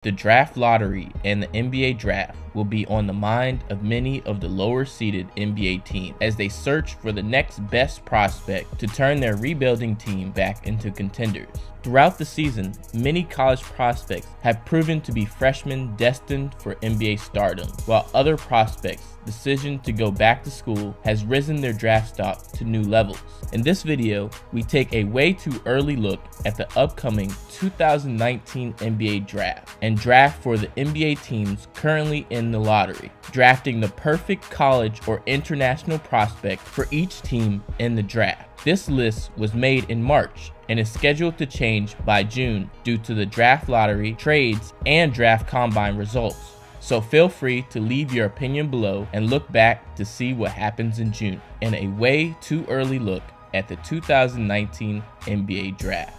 The draft lottery and the NBA draft will be on the mind of many of the lower seeded NBA teams as they search for the next best prospect to turn their rebuilding team back into contenders. Throughout the season, many college prospects have proven to be freshmen destined for NBA stardom, while other prospects' decision to go back to school has risen their draft stock to new levels. In this video, we take a way too early look at the upcoming 2019 NBA draft and draft for the NBA teams currently in the lottery, drafting the perfect college or international prospect for each team in the draft. This list was made in March and is scheduled to change by June due to the draft lottery, trades, and draft combine results. So feel free to leave your opinion below and look back to see what happens in June in a way too early look at the 2019 NBA draft.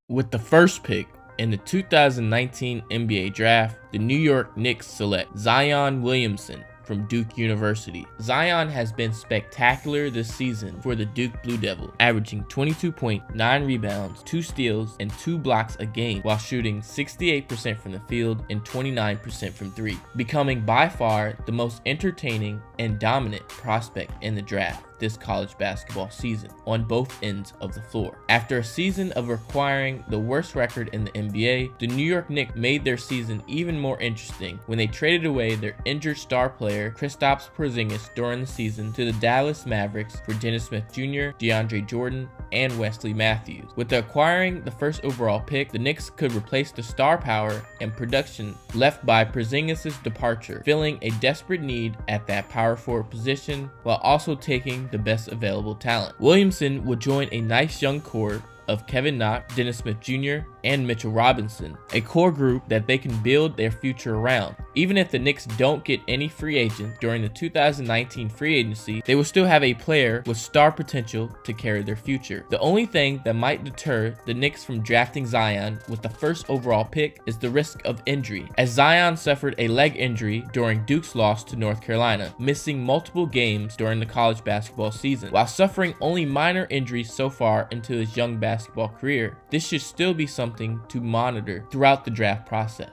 With the first pick in the 2019 NBA draft, the New York Knicks select Zion Williamson from Duke University. Zion has been spectacular this season for the Duke Blue Devils, averaging 22.9 rebounds, 2 steals, and 2 blocks a game while shooting 68% from the field and 29% from 3, becoming by far the most entertaining and dominant prospect in the draft this college basketball season on both ends of the floor. After a season of acquiring the worst record in the NBA, the New York Knicks made their season even more interesting when they traded away their injured star player Kristaps Porzingis during the season to the Dallas Mavericks for Dennis Smith Jr., DeAndre Jordan, and Wesley Matthews. With acquiring the first overall pick, the Knicks could replace the star power and production left by Porzingis' departure, filling a desperate need at that power forward position while also taking the best available talent. Williamson will join a nice young core of Kevin Knox, Dennis Smith Jr., and Mitchell Robinson, a core group that they can build their future around. Even if the Knicks don't get any free agents during the 2019 free agency, they will still have a player with star potential to carry their future. The only thing that might deter the Knicks from drafting Zion with the first overall pick is the risk of injury, as Zion suffered a leg injury during Duke's loss to North Carolina, missing multiple games during the college basketball season. While suffering only minor injuries so far into his young basketball career, this should still be something to monitor throughout the draft process.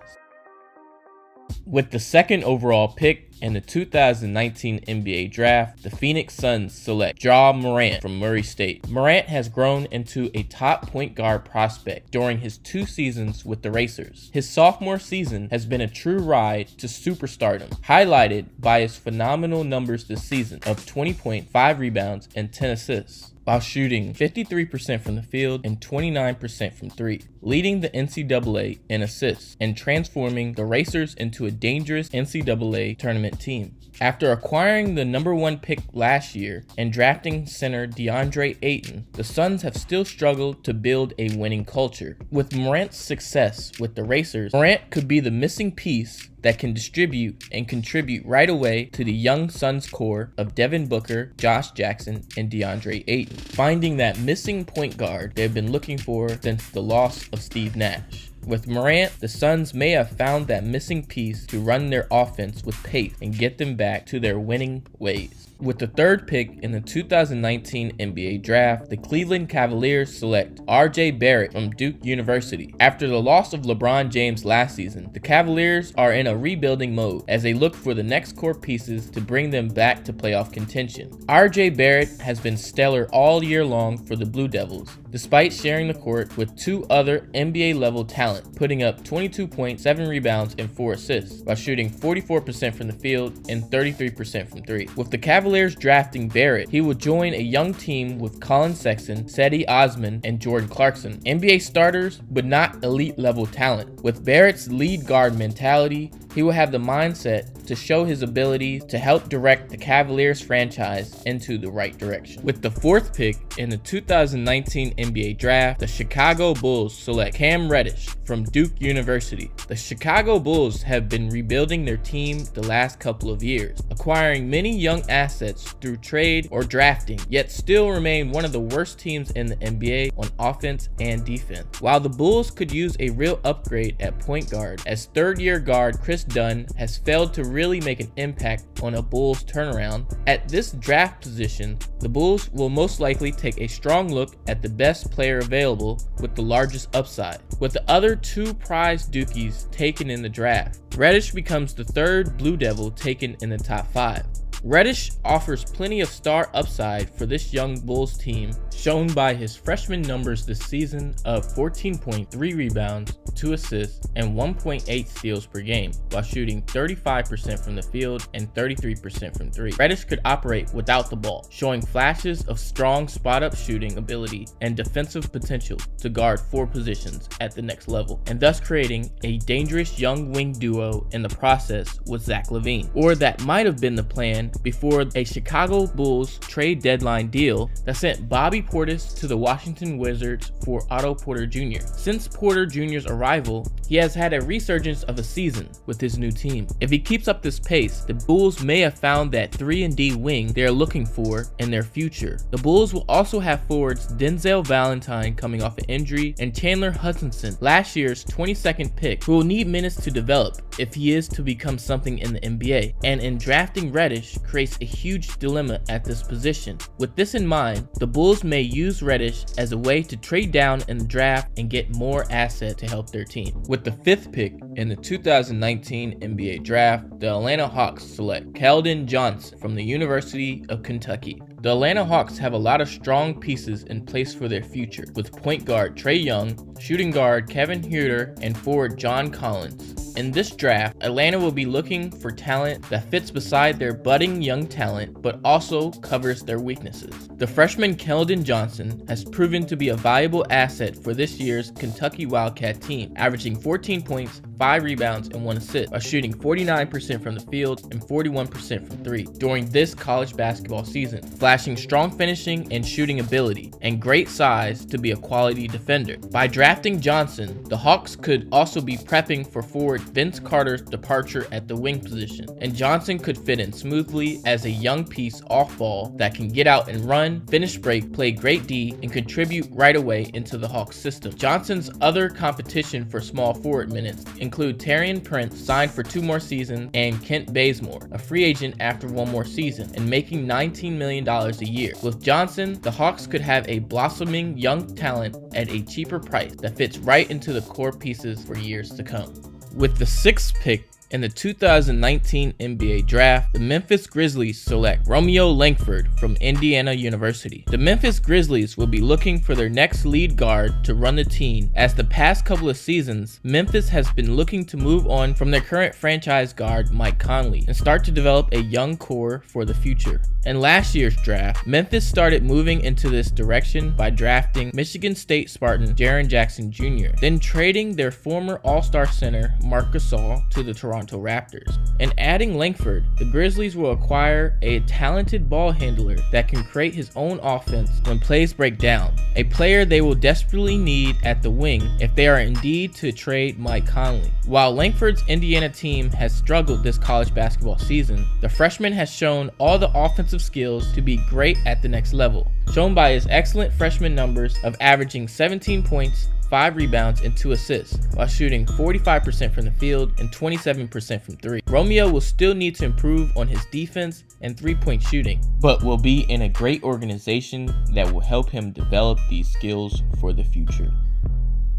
With the second overall pick in the 2019 NBA draft, the Phoenix Suns select Ja Morant from Murray State. Morant has grown into a top point guard prospect during his 2 seasons with the Racers. His sophomore season has been a true ride to superstardom, highlighted by his phenomenal numbers this season of 20.5 rebounds and 10 assists, while shooting 53% from the field and 29% from 3, leading the NCAA in assists and transforming the Racers into a dangerous NCAA tournament team. After acquiring the number 1 pick last year and drafting center DeAndre Ayton, the Suns have still struggled to build a winning culture. With Morant's success with the Racers, Morant could be the missing piece that can distribute and contribute right away to the young Suns core of Devin Booker, Josh Jackson, and DeAndre Ayton, finding that missing point guard they've been looking for since the loss of Steve Nash. With Morant, the Suns may have found that missing piece to run their offense with pace and get them back to their winning ways. With the third pick in the 2019 NBA draft, the Cleveland Cavaliers select R.J. Barrett from Duke University. After the loss of LeBron James last season, the Cavaliers are in a rebuilding mode as they look for the next core pieces to bring them back to playoff contention. R.J. Barrett has been stellar all year long for the Blue Devils, despite sharing the court with 2 other NBA-level talent, putting up 22.7 rebounds and 4 assists, while shooting 44% from the field and 33% from 3. With the Cavaliers drafting Barrett, he will join a young team with Colin Sexton, Cedi Osman, and Jordan Clarkson, NBA starters but not elite-level talent. With Barrett's lead guard mentality, he will have the mindset to show his ability to help direct the Cavaliers franchise into the right direction. With the 4th pick in the 2019 NBA draft, the Chicago Bulls select Cam Reddish from Duke University. The Chicago Bulls have been rebuilding their team the last couple of years, acquiring many young assets through trade or drafting, yet still remain one of the worst teams in the NBA on offense and defense. While the Bulls could use a real upgrade at point guard, as third-year guard Chris Dunn has failed to really make an impact on a Bulls turnaround. At this draft position, the Bulls will most likely take a strong look at the best player available with the largest upside. With the other 2 prize Dukies taken in the draft, Reddish becomes the 3rd Blue Devil taken in the top 5. Reddish offers plenty of star upside for this young Bulls team, shown by his freshman numbers this season of 14.3 rebounds, 2 assists, and 1.8 steals per game, while shooting 35% from the field and 33% from 3. Reddish could operate without the ball, showing flashes of strong spot-up shooting ability and defensive potential to guard 4 positions at the next level, and thus creating a dangerous young wing duo in the process with Zach LaVine. Or that might have been the plan before a Chicago Bulls trade deadline deal that sent Bobby Portis to the Washington Wizards for Otto Porter Jr. Since Porter Jr.'s arrival, he has had a resurgence of a season with his new team. If he keeps up this pace, the Bulls may have found that 3-and-D wing they are looking for in their future. The Bulls will also have forwards Denzel Valentine coming off an injury and Chandler Hutchinson, last year's 22nd pick, who will need minutes to develop if he is to become something in the NBA. And in drafting Reddish creates a huge dilemma at this position. With this in mind, the Bulls may use Reddish as a way to trade down in the draft and get more asset to help their team. With the 5th pick in the 2019 NBA draft, the Atlanta Hawks select Keldon Johnson from the University of Kentucky. The Atlanta Hawks have a lot of strong pieces in place for their future, with point guard Trae Young, shooting guard Kevin Huerter, and forward John Collins. In this draft, Atlanta will be looking for talent that fits beside their budding young talent, but also covers their weaknesses. The freshman Keldon Johnson has proven to be a valuable asset for this year's Kentucky Wildcat team, averaging 14 points, 5 rebounds, and 1 assist, while shooting 49% from the field and 41% from 3 during this college basketball season, flashing strong finishing and shooting ability, and great size to be a quality defender. By drafting Johnson, the Hawks could also be prepping for forward Vince Carter's departure at the wing position, and Johnson could fit in smoothly as a young piece off ball that can get out and run, finish break, play great D, and contribute right away into the Hawks system. Johnson's other competition for small forward minutes include Taurean Prince, signed for 2 more seasons, and Kent Bazemore, a free agent after 1 more season, and making $19 million a year. With Johnson, the Hawks could have a blossoming young talent at a cheaper price that fits right into the core pieces for years to come. With the 6th pick in the 2019 NBA draft, the Memphis Grizzlies select Romeo Langford from Indiana University. The Memphis Grizzlies will be looking for their next lead guard to run the team, as the past couple of seasons, Memphis has been looking to move on from their current franchise guard Mike Conley and start to develop a young core for the future. In last year's draft, Memphis started moving into this direction by drafting Michigan State Spartan Jaren Jackson Jr., then trading their former All-Star center Marc Gasol to the Toronto Raptors. And adding Langford, the Grizzlies will acquire a talented ball handler that can create his own offense when plays break down, a player they will desperately need at the wing if they are indeed to trade Mike Conley. While Langford's Indiana team has struggled this college basketball season, the freshman has shown all the offensive skills to be great at the next level, shown by his excellent freshman numbers of averaging 17 points, 5 rebounds, and 2 assists, while shooting 45% from the field and 27% from 3. Romeo will still need to improve on his defense and 3-point shooting, but will be in a great organization that will help him develop these skills for the future.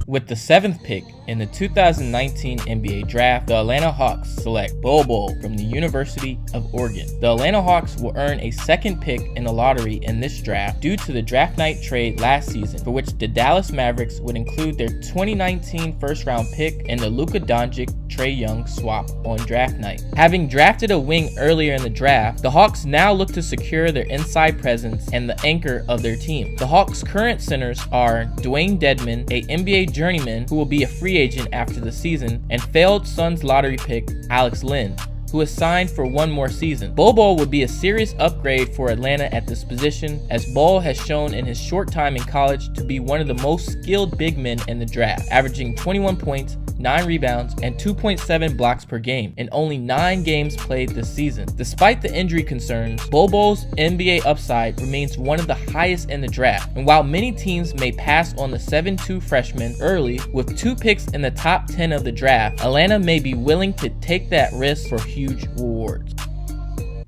With the 7th pick in the 2019 NBA draft, the Atlanta Hawks select Bol Bol from the University of Oregon. The Atlanta Hawks will earn a 2nd pick in the lottery in this draft due to the draft night trade last season, for which the Dallas Mavericks would include their 2019 first-round pick and the Luka Doncic Trae Young swap on draft night. Having drafted a wing earlier in the draft, the Hawks now look to secure their inside presence and the anchor of their team. The Hawks' current centers are Dwayne Dedmon, a NBA journeyman who will be a free agent after the season, and failed Suns lottery pick Alex Len, who is signed for 1 more season. Bol Bol would be a serious upgrade for Atlanta at this position, as Bol has shown in his short time in college to be one of the most skilled big men in the draft, averaging 21 points, assists, 9 rebounds, and 2.7 blocks per game in only 9 games played this season. Despite the injury concerns, Bol Bol's NBA upside remains one of the highest in the draft, and while many teams may pass on the 7'2" freshman early with 2 picks in the top 10 of the draft, Atlanta may be willing to take that risk for huge rewards.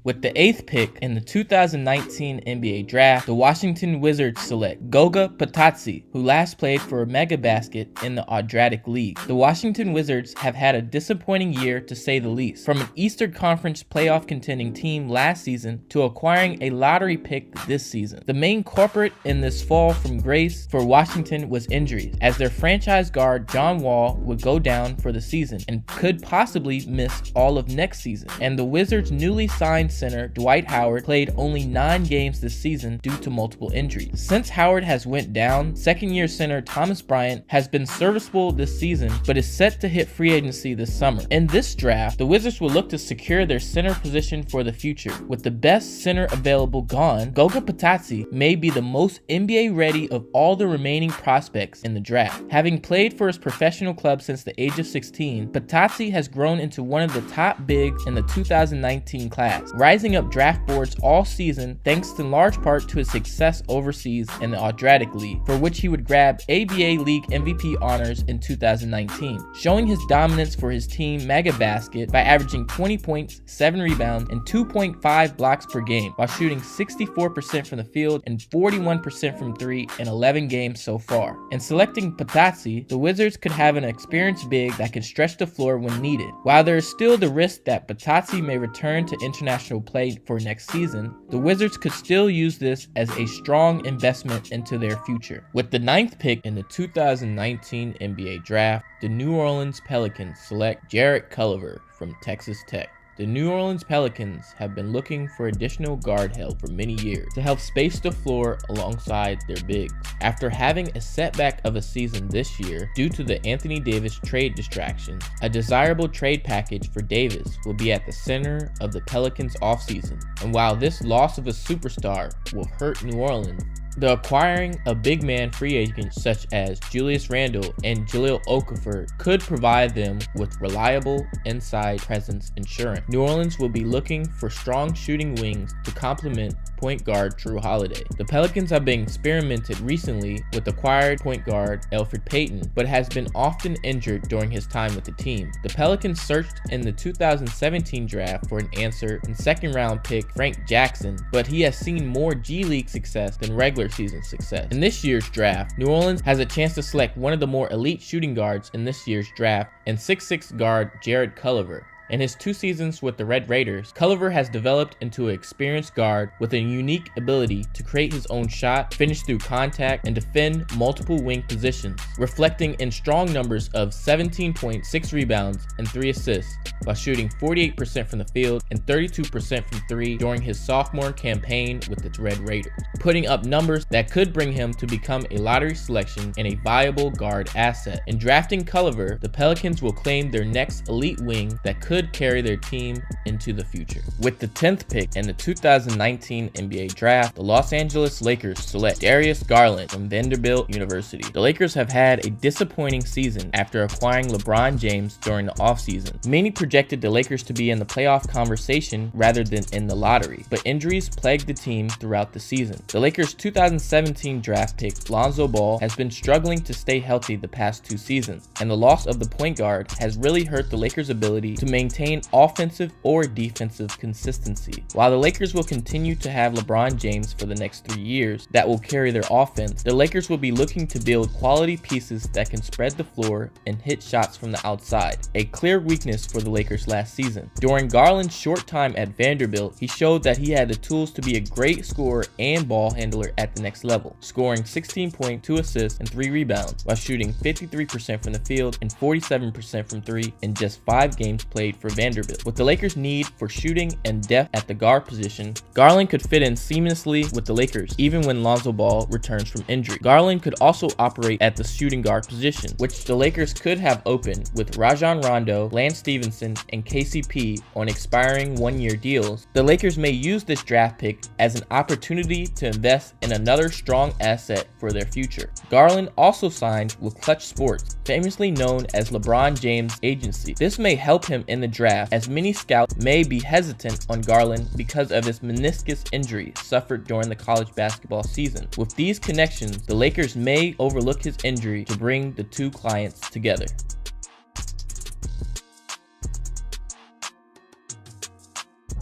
With the 8th pick in the 2019 NBA Draft, the Washington Wizards select Goga Bitadze, who last played for Megabasket in the Adriatic League. The Washington Wizards have had a disappointing year to say the least, from an Eastern Conference playoff contending team last season to acquiring a lottery pick this season. The main culprit in this fall from grace for Washington was injuries, as their franchise guard John Wall would go down for the season and could possibly miss all of next season, and the Wizards' newly signed center Dwight Howard played only 9 games this season due to multiple injuries. Since Howard has went down, second-year center Thomas Bryant has been serviceable this season but is set to hit free agency this summer. In this draft, the Wizards will look to secure their center position for the future. With the best center available gone, Goga Bitadze may be the most NBA ready of all the remaining prospects in the draft. Having played for his professional club since the age of 16, Bitadze has grown into one of the top bigs in the 2019 class, rising up draft boards all season thanks in large part to his success overseas in the Adriatic League, for which he would grab ABA League MVP honors in 2019, showing his dominance for his team Megabasket by averaging 20 points, 7 rebounds, and 2.5 blocks per game, while shooting 64% from the field and 41% from 3 in 11 games so far. In selecting Bitadze, the Wizards could have an experienced big that can stretch the floor when needed. While there is still the risk that Bitadze may return to international play for next season, the Wizards could still use this as a strong investment into their future. With the 9th pick in the 2019 NBA Draft, the New Orleans Pelicans select Jarrett Culver from Texas Tech. The New Orleans Pelicans have been looking for additional guard help for many years to help space the floor alongside their bigs. After having a setback of a season this year due to the Anthony Davis trade distraction, a desirable trade package for Davis will be at the center of the Pelicans offseason. And while this loss of a superstar will hurt New Orleans, the acquiring a big man free agents such as Julius Randle and Jahlil Okafor could provide them with reliable inside presence insurance. New Orleans will be looking for strong shooting wings to complement point guard Jrue Holiday. The Pelicans have been experimented recently with acquired point guard Elfrid Payton, but has been often injured during his time with the team. The Pelicans searched in the 2017 draft for an answer in second-round pick Frank Jackson, but he has seen more G League success than regular season success. In this year's draft, New Orleans has a chance to select one of the more elite shooting guards in this year's draft and 6'6" guard Jarrett Culver. In his 2 seasons with the Red Raiders, Culver has developed into an experienced guard with a unique ability to create his own shot, finish through contact, and defend multiple wing positions, reflecting in strong numbers of 17 points, 6 rebounds, and 3 assists, while shooting 48% from the field and 32% from 3 during his sophomore campaign with the Red Raiders, putting up numbers that could bring him to become a lottery selection and a viable guard asset. In drafting Culver, the Pelicans will claim their next elite wing that could carry their team into the future. With the 10th pick in the 2019 NBA Draft, the Los Angeles Lakers select Darius Garland from Vanderbilt University. The Lakers have had a disappointing season after acquiring LeBron James during the offseason. Many projected the Lakers to be in the playoff conversation rather than in the lottery, but injuries plagued the team throughout the season. The Lakers' 2017 draft pick, Lonzo Ball, has been struggling to stay healthy the past 2 seasons, and the loss of the point guard has really hurt the Lakers' ability to maintain offensive or defensive consistency. While the Lakers will continue to have LeBron James for the next 3 years that will carry their offense, the Lakers will be looking to build quality pieces that can spread the floor and hit shots from the outside, a clear weakness for the Lakers last season. During Garland's short time at Vanderbilt, he showed that he had the tools to be a great scorer and ball handler at the next level, scoring 16 points, 2 assists, and 3 rebounds, while shooting 53% from the field and 47% from 3 in just 5 games played played for Vanderbilt. With the Lakers' need for shooting and depth at the guard position, Garland could fit in seamlessly with the Lakers, even when Lonzo Ball returns from injury. Garland could also operate at the shooting guard position, which the Lakers could have open with Rajon Rondo, Lance Stevenson, and KCP on expiring one-year deals. The Lakers may use this draft pick as an opportunity to invest in another strong asset for their future. Garland also signed with Clutch Sports, famously known as LeBron James' agency. This may help him in the draft, as many scouts may be hesitant on Garland because of his meniscus injury suffered during the college basketball season. With these connections, the Lakers may overlook his injury to bring the two clients together.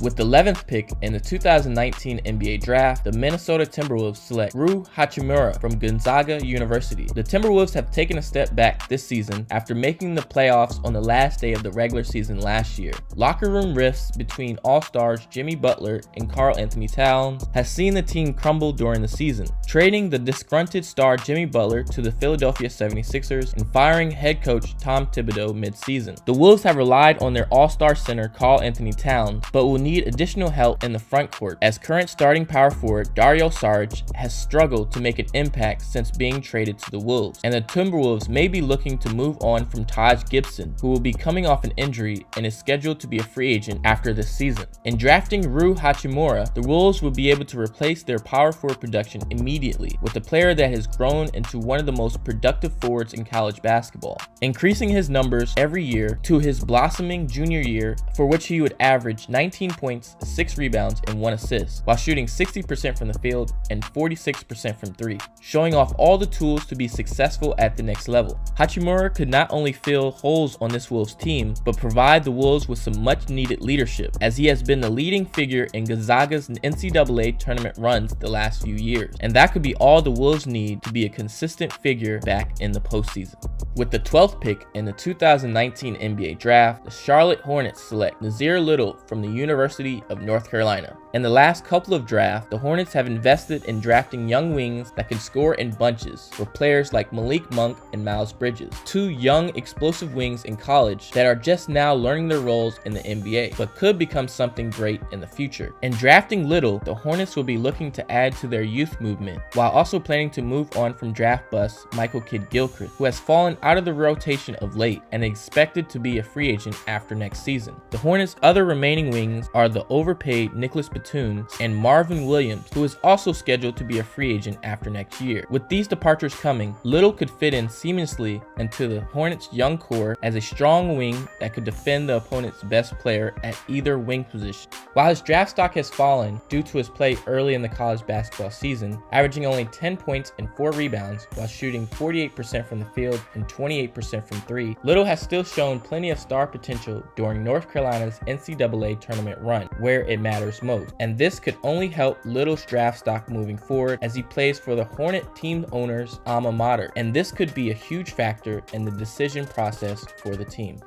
With the 11th pick in the 2019 NBA Draft, the Minnesota Timberwolves select Rui Hachimura from Gonzaga University. The Timberwolves have taken a step back this season after making the playoffs on the last day of the regular season last year. Locker room rifts between All-Stars Jimmy Butler and Karl-Anthony Towns has seen the team crumble during the season, trading the disgruntled star Jimmy Butler to the Philadelphia 76ers and firing head coach Tom Thibodeau mid-season. The Wolves have relied on their All-Star center Karl-Anthony Towns, but will need additional help in the front court, as current starting power forward Dario Saric has struggled to make an impact since being traded to the Wolves, and the Timberwolves may be looking to move on from Taj Gibson, who will be coming off an injury and is scheduled to be a free agent after this season. In drafting Rui Hachimura, the Wolves will be able to replace their power forward production immediately with a player that has grown into one of the most productive forwards in college basketball, increasing his numbers every year to his blossoming junior year, for which he would average 19 points, 6 rebounds, and 1 assist, while shooting 60% from the field and 46% from 3, showing off all the tools to be successful at the next level. Hachimura could not only fill holes on this Wolves team, but provide the Wolves with some much needed leadership, as he has been the leading figure in Gonzaga's NCAA tournament runs the last few years, and that could be all the Wolves need to be a consistent figure back in the postseason. With the 12th pick in the 2019 NBA Draft, the Charlotte Hornets select Nasir Little from the University of North Carolina. In the last couple of drafts, the Hornets have invested in drafting young wings that can score in bunches, with players like Malik Monk and Miles Bridges, two young explosive wings in college that are just now learning their roles in the NBA, but could become something great in the future. In drafting Little, the Hornets will be looking to add to their youth movement, while also planning to move on from draft bust Michael Kidd-Gilchrist, who has fallen out of the rotation of late and is expected to be a free agent after next season. The Hornets' other remaining wings are the overpaid Nicholas Batum and Marvin Williams, who is also scheduled to be a free agent after next year. With these departures coming, Little could fit in seamlessly into the Hornets' young core as a strong wing that could defend the opponent's best player at either wing position. While his draft stock has fallen due to his play early in the college basketball season, averaging only 10 points and 4 rebounds while shooting 48% from the field and 28% from 3, Little has still shown plenty of star potential during North Carolina's NCAA tournament run, where it matters most, and this could only help Little's draft stock moving forward as he plays for the Hornet team owner's alma mater, and this could be a huge factor in the decision process for the team.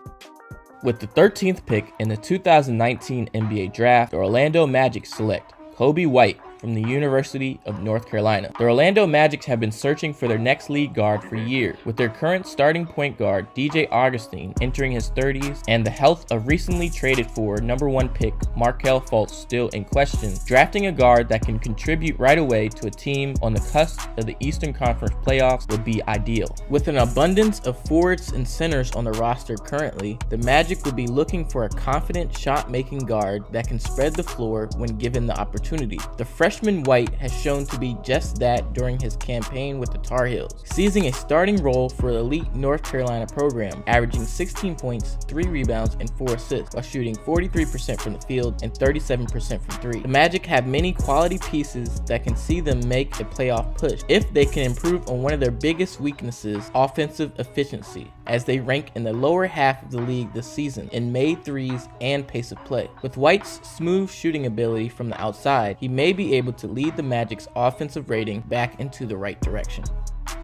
With the 13th pick in the 2019 NBA Draft, the Orlando Magic select Kobe White from the University of North Carolina. The Orlando Magic have been searching for their next lead guard for years, with their current starting point guard DJ Augustin entering his 30s and the health of recently traded for #1 pick Markelle Fultz still in question. Drafting a guard that can contribute right away to a team on the cusp of the Eastern Conference playoffs would be ideal. With an abundance of forwards and centers on the roster currently, the Magic would be looking for a confident shot-making guard that can spread the floor when given the opportunity. The freshman White has shown to be just that during his campaign with the Tar Heels, seizing a starting role for the elite North Carolina program, averaging 16 points, 3 rebounds, and 4 assists, while shooting 43% from the field and 37% from 3. The Magic have many quality pieces that can see them make a playoff push if they can improve on one of their biggest weaknesses, offensive efficiency, as they rank in the lower half of the league this season in made threes and pace of play. With White's smooth shooting ability from the outside, he may be able to lead the Magic's offensive rating back into the right direction.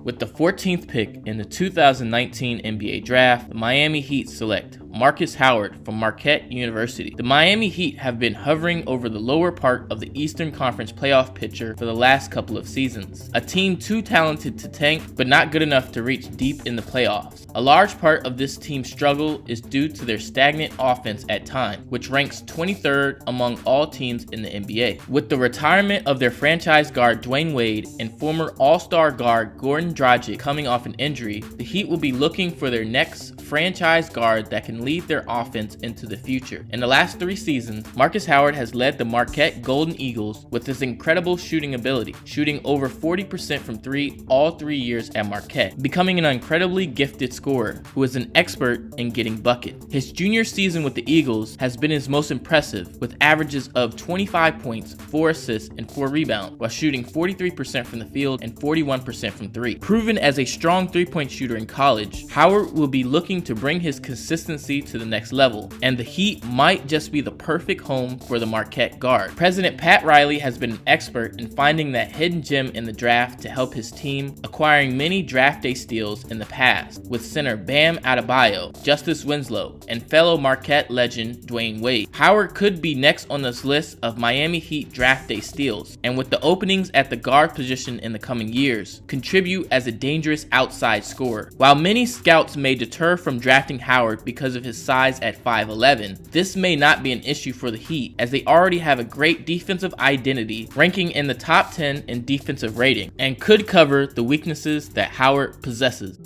With the 14th pick in the 2019 NBA Draft, the Miami Heat select Marcus Howard from Marquette University. The Miami Heat have been hovering over the lower part of the Eastern Conference playoff picture for the last couple of seasons. A team too talented to tank, but not good enough to reach deep in the playoffs. A large part of this team's struggle is due to their stagnant offense at times, which ranks 23rd among all teams in the NBA. With the retirement of their franchise guard Dwayne Wade and former All-Star guard Goran Dragic coming off an injury, the Heat will be looking for their next franchise guard that can lead their offense into the future. In the last 3 seasons, Marcus Howard has led the Marquette Golden Eagles with his incredible shooting ability, shooting over 40% from 3 all 3 years at Marquette, becoming an incredibly gifted scorer who is an expert in getting buckets. His junior season with the Eagles has been his most impressive, with averages of 25 points, 4 assists, and 4 rebounds, while shooting 43% from the field and 41% from 3. Proven as a strong 3-point shooter in college, Howard will be looking to bring his consistency to the next level, and the Heat might just be the perfect home for the Marquette guard. President Pat Riley has been an expert in finding that hidden gem in the draft to help his team, acquiring many draft day steals in the past, with center Bam Adebayo, Justice Winslow, and fellow Marquette legend Dwayne Wade. Howard could be next on this list of Miami Heat draft day steals, and with the openings at the guard position in the coming years, contribute as a dangerous outside scorer. While many scouts may deter from drafting Howard because of his size at 5'11", this may not be an issue for the Heat, as they already have a great defensive identity, ranking in the top 10 in defensive rating, and could cover the weaknesses that Howard possesses.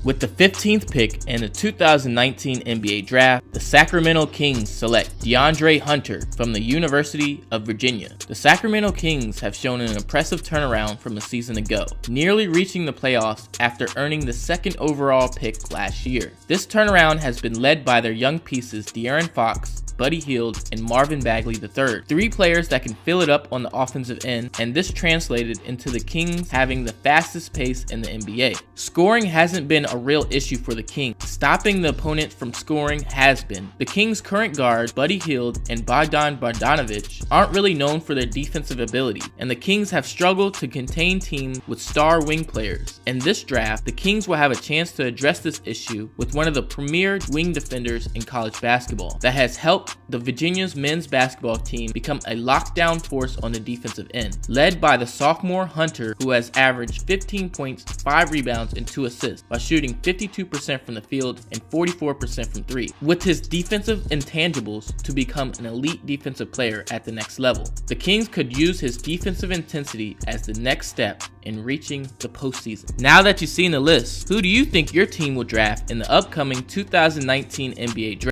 With the 15th pick in the 2019 NBA Draft, the Sacramento Kings select DeAndre Hunter from the University of Virginia. The Sacramento Kings have shown an impressive turnaround from a season ago, nearly reaching the playoffs after earning the 2nd overall pick last year. This turnaround has been led by their young pieces De'Aaron Fox, Buddy Hield, and Marvin Bagley III. 3 players that can fill it up on the offensive end, and this translated into the Kings having the fastest pace in the NBA. Scoring hasn't been a real issue for the Kings. Stopping the opponent from scoring has been. The Kings' current guards, Buddy Hield and Bogdan Bogdanovic, aren't really known for their defensive ability, and the Kings have struggled to contain teams with star wing players. In this draft, the Kings will have a chance to address this issue with one of the premier wing defenders in college basketball that has helped the Virginia's men's basketball team become a lockdown force on the defensive end, led by the sophomore Hunter, who has averaged 15 points, 5 rebounds, and 2 assists, while shooting 52% from the field and 44% from 3, with his defensive intangibles to become an elite defensive player at the next level. The Kings could use his defensive intensity as the next step in reaching the postseason. Now that you've seen the list, who do you think your team will draft in the upcoming 2019 NBA Draft?